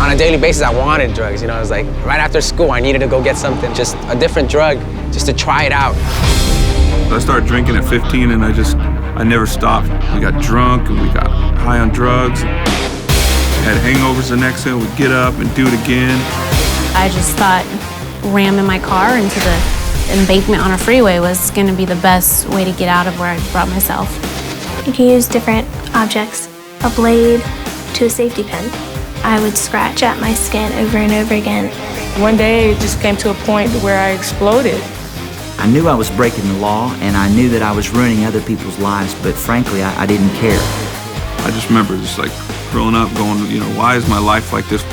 on a daily basis, I wanted drugs. You know, it was like right after school, I needed to go get something, just a different drug, just to try it out. I started drinking at 15 and I never stopped. We got drunk and we got high on drugs. Had hangovers the next day, we'd get up and do it again. I just thought ramming my car into the embankment on a freeway was gonna be the best way to get out of where I brought myself. You can use different objects, a blade to a safety pin. I would scratch at my skin over and over again. One day it just came to a point where I exploded. I knew I was breaking the law and I knew that I was ruining other people's lives, but frankly, I didn't care. I just remember just like growing up going, you know, why is my life like this?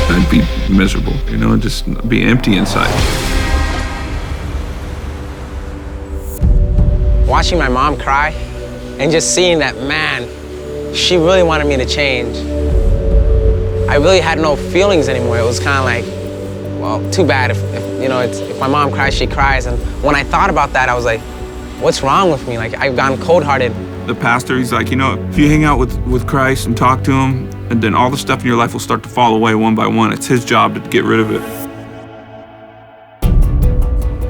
I'd be miserable, you know, and just be empty inside. Watching my mom cry and just seeing that, man, she really wanted me to change. I really had no feelings anymore. It was kind of like, well, too bad if my mom cries, she cries. And when I thought about that, I was like, what's wrong with me? Like, I've gone cold-hearted. The pastor, he's like, you know, if you hang out with Christ and talk to him, and then all the stuff in your life will start to fall away one by one. It's his job to get rid of it.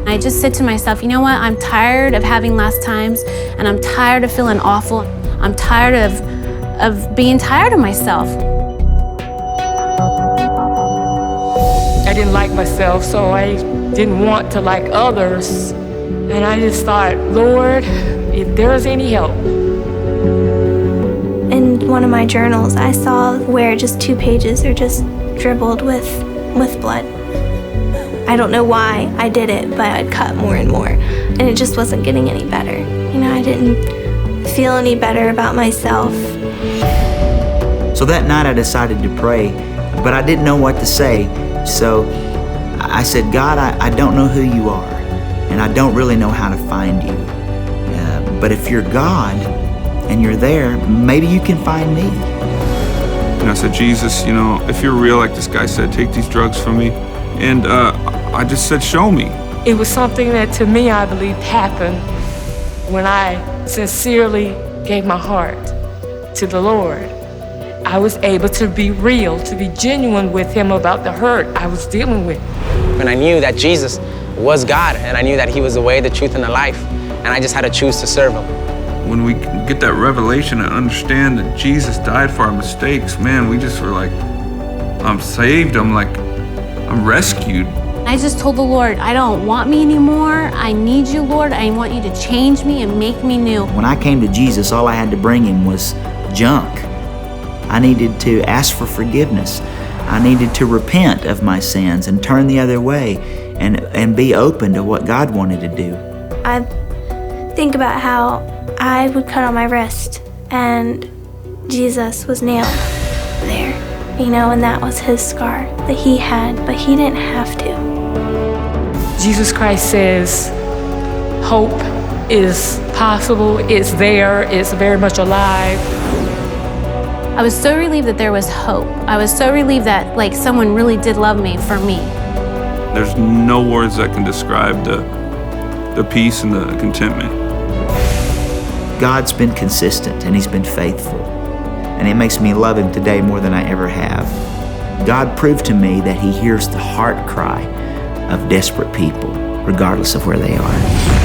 I just said to myself, you know what? I'm tired of having last times, and I'm tired of feeling awful. I'm tired of being tired of myself. I didn't like myself, so I didn't want to like others. And I just thought, Lord, if there's any help. In one of my journals, I saw where just 2 pages are just dribbled with blood. I don't know why I did it, but I'd cut more and more, and it just wasn't getting any better. You know, I didn't feel any better about myself. So that night I decided to pray, but I didn't know what to say. So I said, God, I don't know who you are, and I don't really know how to find you. But if you're God and you're there, maybe you can find me. And I said, Jesus, you know, if you're real, like this guy said, take these drugs from me. And I just said, show me. It was something that, to me, I believe happened when I sincerely gave my heart to the Lord. I was able to be real, to be genuine with him about the hurt I was dealing with. And I knew that Jesus was God, and I knew that he was the way, the truth, and the life, and I just had to choose to serve him. When we get that revelation and understand that Jesus died for our mistakes, man, we just were like, I'm saved, I'm rescued. I just told the Lord, I don't want me anymore. I need you, Lord. I want you to change me and make me new. When I came to Jesus, all I had to bring him was junk. I needed to ask for forgiveness. I needed to repent of my sins and turn the other way and be open to what God wanted to do. I think about how I would cut on my wrist and Jesus was nailed there, you know, and that was his scar that he had, but he didn't have to. Jesus Christ says hope is possible, it's there, it's very much alive. I was so relieved that there was hope. I was so relieved that someone really did love me for me. There's no words that can describe the peace and the contentment. God's been consistent and he's been faithful. And it makes me love him today more than I ever have. God proved to me that he hears the heart cry of desperate people, regardless of where they are.